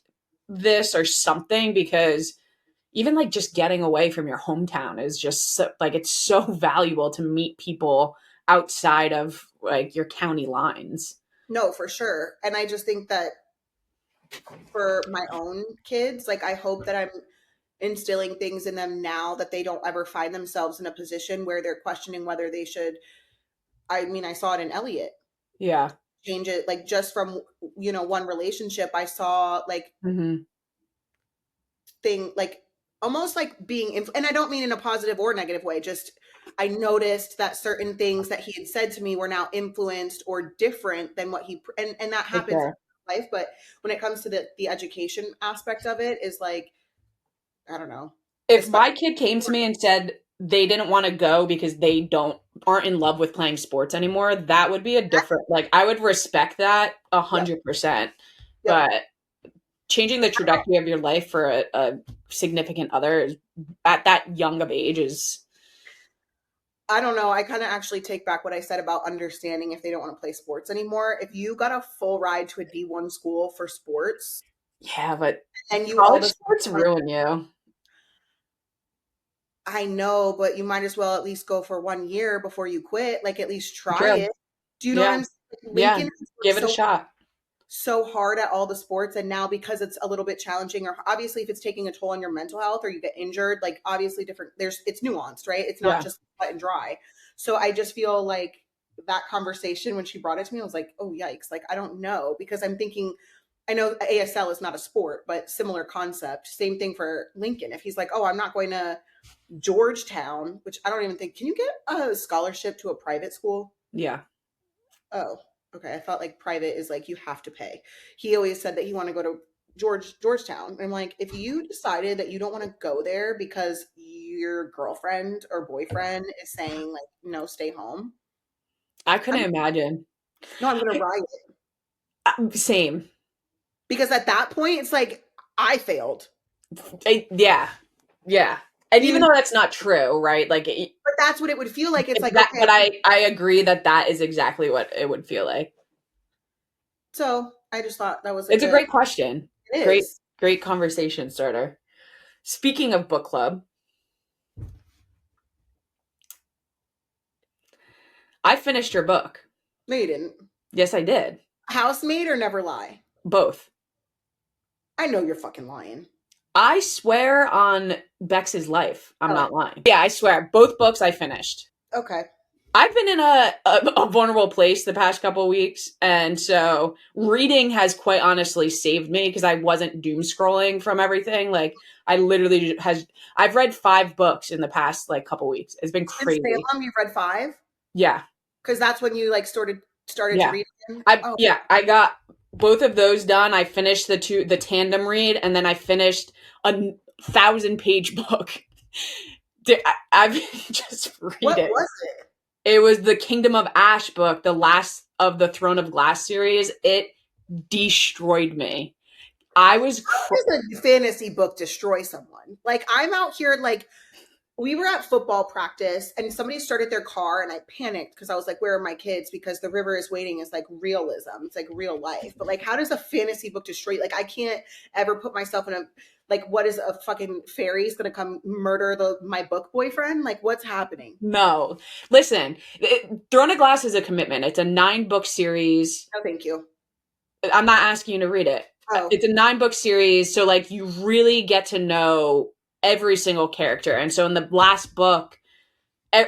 this or something? Because even like just getting away from your hometown is just so, like, it's so valuable to meet people outside of like your county lines. No, for sure. And I just think that for my own kids, like I hope that I'm instilling things in them now that they don't ever find themselves in a position where they're questioning whether they should. I mean, I saw it in Elliot. Yeah. Change it like just from one relationship. I saw like Mm-hmm. thing like almost like being and I don't mean in a positive or negative way, just I noticed that certain things that he had said to me were now influenced or different than what he and that For happens sure. in life. But when it comes to the education aspect of it, is like, I don't know, If especially. my kid came to me and said they didn't want to go because they don't aren't in love with playing sports anymore, that would be a different, like, I would respect that Yep. 100%. Yep. But changing the trajectory of your life for a significant other at that young of age is, I don't know. I kind of actually take back what I said about understanding if they don't want to play sports anymore. If you got a full ride to a D1 school for sports yeah, but and you all college this, sports ruin you. I know, but you might as well at least go for 1 year before you quit. Like at least try True. it. Do you know what Yeah. I'm saying? Yeah. Lincoln has worked Give it a so shot. so hard at all the sports, and now because it's a little bit challenging, or obviously if it's taking a toll on your mental health or you get injured, like obviously different, it's nuanced, right? It's not Yeah. just cut and dry. So I just feel like that conversation when she brought it to me, I was like, oh yikes, like I don't know, because I'm thinking, I know ASL is not a sport, but similar concept. Same thing for Lincoln. If he's like, oh, I'm not going to Georgetown, which I don't even think, can you get a scholarship to a private school? Yeah. Oh, okay. I thought like private is like you have to pay. He always said that he wanted to go to Georgetown. And I'm like, if you decided that you don't want to go there because your girlfriend or boyfriend is saying like, no, stay home. I I'm couldn't imagine. no, I'm gonna riot. Same. Because at that point it's like I failed. Yeah. Yeah. And even Even though that's not true, right? Like but that's what it would feel like. It's like, that, okay, but I agree that that is exactly what it would feel like. so I just thought that was a It's a good, great question. it Great, is. great conversation starter. Speaking of book club, I finished your book. No, you didn't. Yes, I did. Housemaid or Never Lie? Both. I know you're fucking lying. I swear on Bex's life, I'm Oh, not lying. Yeah, I swear. Both books I finished. okay. I've been in a vulnerable place the past couple of weeks, and so reading has quite honestly saved me because I wasn't doom scrolling from everything. Like, I literally I've read 5 books in the past like couple weeks. It's been In crazy. Salem, you've read five? Yeah, Because that's when you like started to yeah. read again? I Oh, yeah, I got both of those done. I finished the tandem read, and then I finished a 1,000-page book. I've just read what it. was it? It was the Kingdom of Ash book, the last of the Throne of Glass series. It destroyed me. I was How does a fantasy book destroy someone? Like I'm out here like we were at football practice and somebody started their car and I panicked because I was like, where are my kids? Because the river is waiting is like realism. It's like real life. But like how does a fantasy book destroy? Like I can't ever put myself in a like what is a fucking fairy's gonna come murder my book boyfriend? Like what's happening? no. Listen, Throne of Glass is a commitment. It's a 9-book series. No, thank you. I'm not asking you to read it. Oh, It's a 9-book series, so like you really get to know every single character. And so in the last book,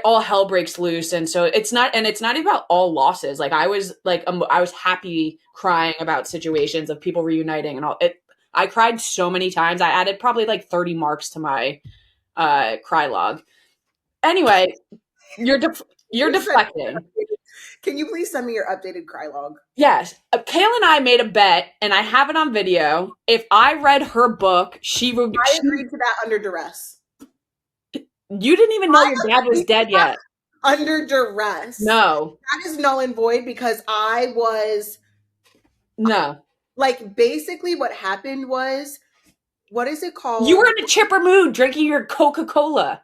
all hell breaks loose. And so it's not about all losses. Like I was happy crying about situations of people reuniting and all it. I cried so many times. I added probably like 30 marks to my cry log. Anyway, you're deflecting. Can you please send me your updated cry log? Yes. Kail and I made a bet, and I have it on video. If I read her book, I agreed to that under duress. You didn't even know your dad was dead yet. Under duress. No. That is null and void because I was. No. Like, basically what happened was, what is it called? You were in a chipper mood drinking your Coca-Cola.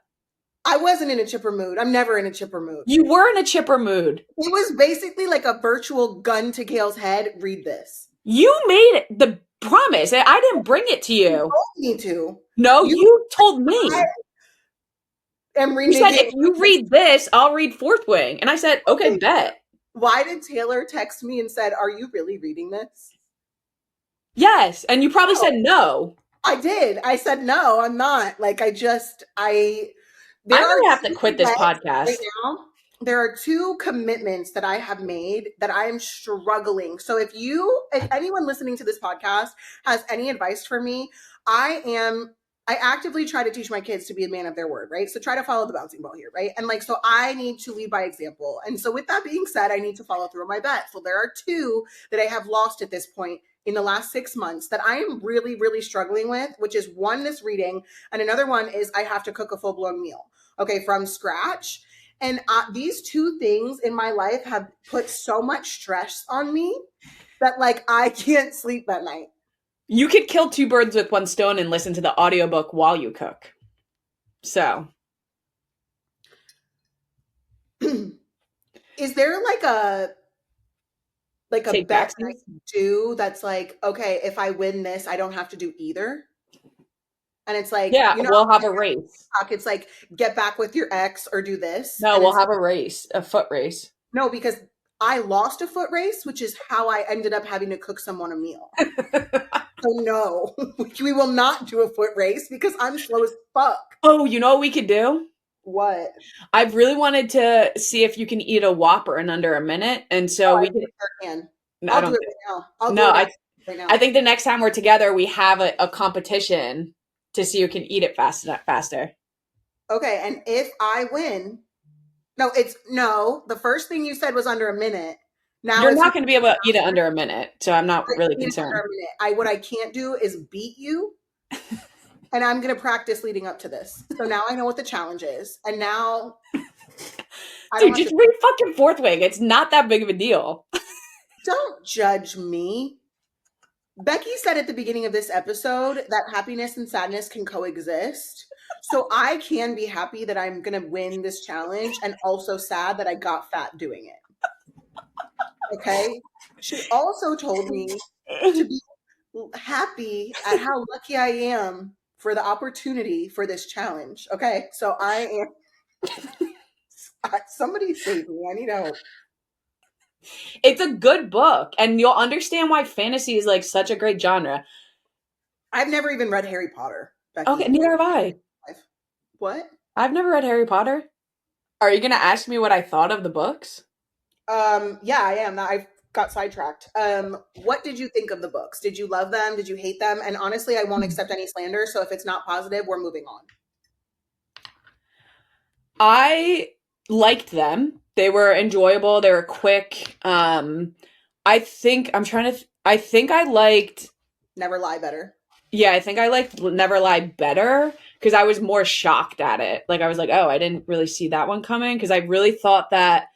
I wasn't in a chipper mood. I'm never in a chipper mood. You were in a chipper mood. It was basically like a virtual gun to Kail's head. Read this. You made it. The promise. I didn't bring it to you. You told me to. No, you told me. You said, if you read this, I'll read Fourth Wing. And I said, okay, bet. Why did Taylor text me and said, are you really reading this? Yes. And you probably said no. I did. I said, no, I'm not. Like, I'm going to have to quit this podcast. Right now, there are 2 commitments that I have made that I am struggling. So if anyone listening to this podcast has any advice for me, I actively try to teach my kids to be a man of their word, right? So try to follow the bouncing ball here, right? And so I need to lead by example. And so with that being said, I need to follow through on my bet. So there are 2 that I have lost at this point in the last 6 months that I am really, really struggling with, which is one, this reading, and another one is I have to cook a full-blown meal, okay, from scratch. And these 2 things in my life have put so much stress on me that like I can't sleep at night. You could kill 2 birds with 1 stone and listen to the audiobook while you cook. So. Is there like a bet that I can do that's like, okay, if I win this, I don't have to do either? And it's like, yeah, we'll have a race. It's like, get back with your ex or do this. No, we'll have a race, a foot race. No, because I lost a foot race, which is how I ended up having to cook someone a meal. So no, we will not do a foot race because I'm slow as fuck. Oh, you know what we could do? What? I've really wanted to see if you can eat a Whopper in under a minute, and so we can. I'll do it right now. Right now. I think the next time we're together, we have a competition to see who can eat it faster. Okay, and if I win, the first thing you said was under a minute. Now you're not going to be able to eat it under a minute, so I'm not really concerned. What I can't do is beat you, and I'm going to practice leading up to this. So now I know what the challenge is, and now, dude, just read fucking Fourth Wing. It's not that big of a deal. Don't judge me. Becky said at the beginning of this episode that happiness and sadness can coexist. So I can be happy that I'm going to win this challenge and also sad that I got fat doing it. Okay? She also told me to be happy at how lucky I am for the opportunity for this challenge. Okay? So I am... Somebody save me. I need help. It's a good book, and you'll understand why fantasy is like such a great genre. I've never even read Harry Potter, Becky. Okay, neither have I. What? I've never read Harry Potter. Are you going to ask me what I thought of the books? Yeah, I am. I got sidetracked. What did you think of the books? Did you love them? Did you hate them? And honestly, I won't accept any slander. So if it's not positive, we're moving on. I liked them. They were enjoyable. They were quick. I think I liked Never Lie better. Yeah, I think I liked Never Lie better because I was more shocked at it. Like I was like, oh, I didn't really see that one coming because I really thought that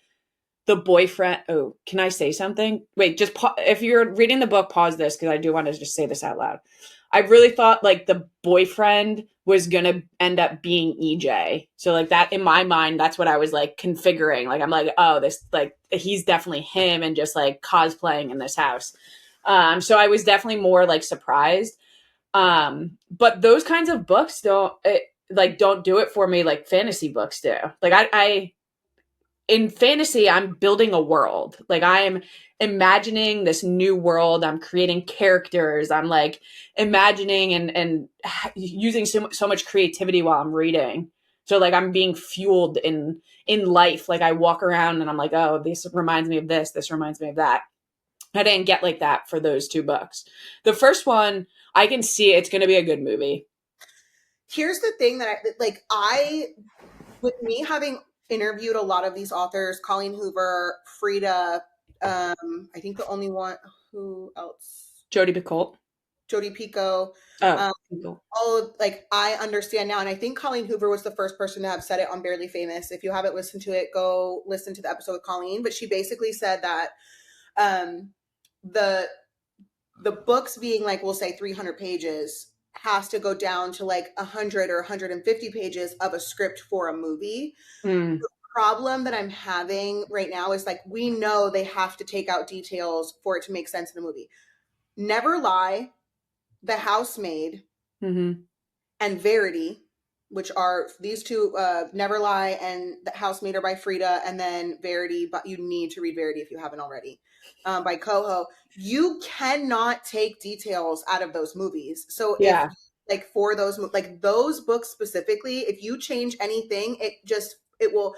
the boyfriend. Oh, can I say something? Wait, just if you're reading the book, pause this because I do want to just say this out loud. I really thought like the boyfriend was gonna end up being EJ. So like that in my mind, that's what I was like configuring. Like I'm like, oh, this like he's definitely him and just like cosplaying in this house. So I was definitely more like surprised. But those kinds of books don't do it for me like fantasy books do. Like I in fantasy, I'm building a world. Like I am imagining this new world. I'm creating characters. I'm like imagining and using so much creativity while I'm reading. So like I'm being fueled in life. Like I walk around and I'm like, oh, this reminds me of this. This reminds me of that. I didn't get like that for those two books. The first one, I can see it's going to be a good movie. Here's the thing that with me having interviewed a lot of these authors, Colleen Hoover, Frida, I think the only one, who else? Jodi Picoult. Jodi Pico. Oh, Um, Picoult. all of, like, I understand now, and I think Colleen Hoover was the first person to have said it on Barely Famous. If you haven't listened to it, go listen to the episode with Colleen. But she basically said that um, the the books being like, we'll say 300 pages has to go down to like 100 or 150 pages of a script for a movie. Mm. The problem that I'm having right now is like, we know they have to take out details for it to make sense in the movie. Never Lie, The Housemaid, Mm-hmm. and Verity, which are these two, Never Lie and The Housemaid are by Frida, and then Verity, but you need to read Verity if you haven't already, by Coho. You cannot take details out of those movies. So if Yeah. like for those like those books specifically, if you change anything, it will.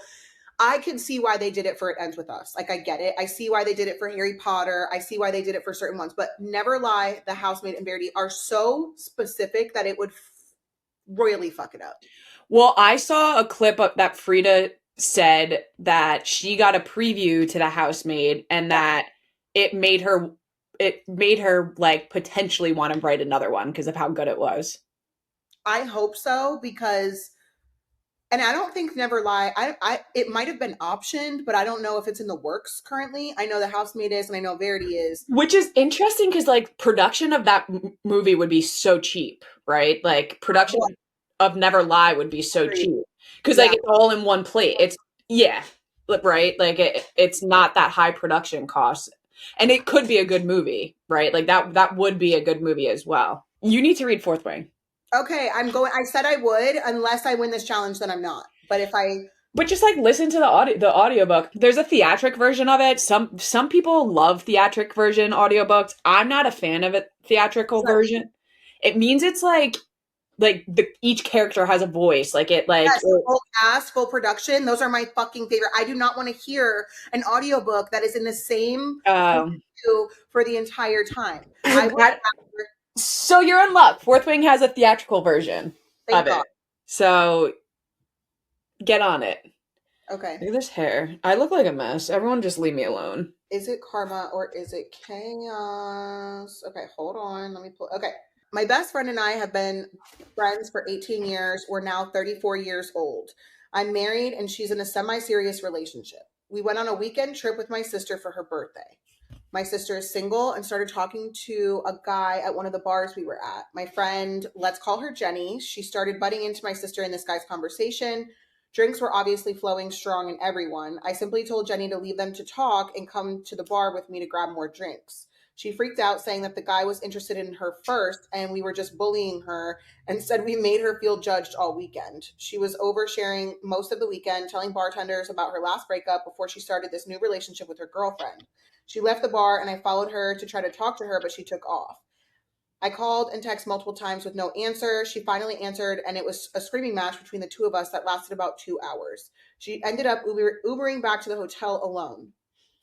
I can see why they did it for It Ends With Us. Like, I get it. I see why they did it for Harry Potter. I see why they did it for certain ones. But Never Lie, The Housemaid, and Verity are so specific that it would royally fuck it up. Well, I saw a clip of that Frida said that she got a preview to The Housemaid and Yeah. that it made her like potentially want to write another one because of how good it was. I hope so, because, and I don't think Never Lie, it might have been optioned, but I don't know if it's in the works currently. I know The Housemaid is, and I know Verity is. Which is interesting because like production of that movie would be so cheap, right? Like production Well, of Never Lie would be so agreed. cheap because like Yeah. it's all in one plate. It's yeah, right? Like it's not that high production cost, and it could be a good movie, right? Like that would be a good movie as well. You need to read Fourth Wing. Okay, I said I would, unless I win this challenge, then I'm not. But if I, But just like listen to the audiobook. There's a theatric version of it. Some people love theatric version audiobooks. I'm not a fan of a theatrical version. It means it's like each character has a voice. Like it like yes, full cast, full production, those are my fucking favorite. I do not want to hear an audiobook that is in the same point of um view for the entire time. I would that, rather, so you're in luck. Fourth Wing has a theatrical version thank of God. it. So get on it. Okay. Look at this hair. I look like a mess. Everyone just leave me alone. Is it karma or is it chaos? Okay, hold on. Let me pull. Okay. My best friend and I have been friends for 18 years. We're now 34 years old. I'm married and she's in a semi serious relationship. We went on a weekend trip with my sister for her birthday. My sister is single and started talking to a guy at one of the bars we were at. My friend, let's call her Jenny, she started butting into my sister and this guy's conversation. Drinks were obviously flowing strong in everyone. I simply told Jenny to leave them to talk and come to the bar with me to grab more drinks. She freaked out, saying that the guy was interested in her first and we were just bullying her, and said we made her feel judged all weekend. She was oversharing most of the weekend, telling bartenders about her last breakup before she started this new relationship with her girlfriend. She left the bar and I followed her to try to talk to her, but she took off. I called and texted multiple times with no answer. She finally answered, and it was a screaming match between the two of us that lasted about 2 hours. She ended up Ubering back to the hotel alone.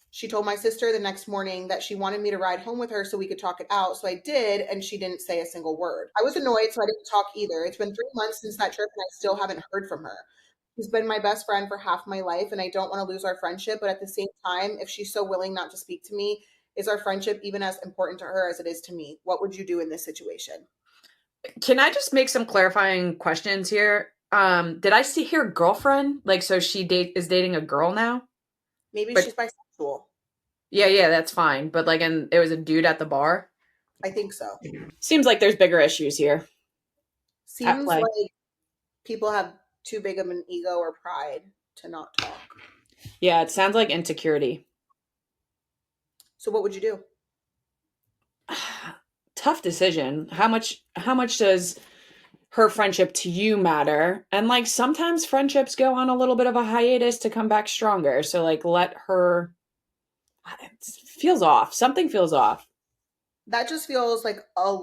She told my sister the next morning that she wanted me to ride home with her so we could talk it out. So I did, and she didn't say a single word. I was annoyed, so I didn't talk either. It's been 3 months since that trip, and I still haven't heard from her. She's been my best friend for half my life, and I don't want to lose our friendship. But at the same time, if she's so willing not to speak to me, is our friendship even as important to her as it is to me? What would you do in this situation? Can I just make some clarifying questions here? Did I see her girlfriend? Like, so she is dating a girl now? Maybe But she's bisexual. yeah, that's fine. But like, and it was a dude at the bar. I think so. Seems like there's bigger issues here at Seems play. like people have too big of an ego or pride to not talk. Yeah, it sounds like insecurity. So what would you do? Tough decision. How much does her friendship to you matter? And like sometimes friendships go on a little bit of a hiatus to come back stronger. So like let her, it feels off. Something feels off. That just feels like a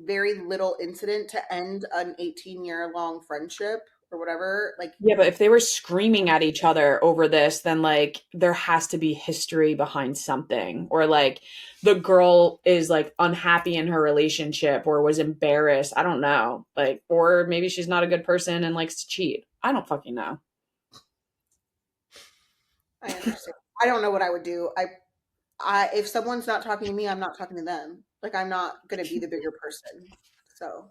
very little incident to end an 18-year long friendship. or whatever. Like, Yeah, but if they were screaming at each other over this, then like there has to be history behind something. Or like the girl is like unhappy in her relationship or was embarrassed. I don't know. Like, or maybe she's not a good person and likes to cheat. I don't fucking know. I understand. I don't know what I would do. If someone's not talking to me, I'm not talking to them. Like, I'm not gonna be the bigger person. So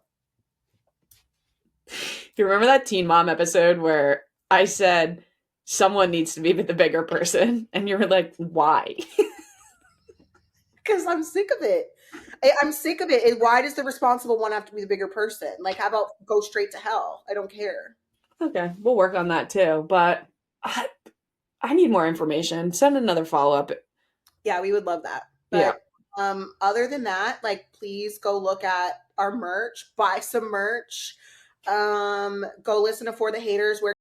Do you remember that Teen Mom episode where I said someone needs to be the bigger person? And you were like, why? because I'm sick of it. I'm sick of it. And why does the responsible one have to be the bigger person? Like, how about go straight to hell? I don't care. Okay, we'll work on that too. But I need more information. Send another follow up. Yeah, we would love that. Yeah. But other than that, like, please go look at our merch, buy some merch. Go listen to For the Haters. Where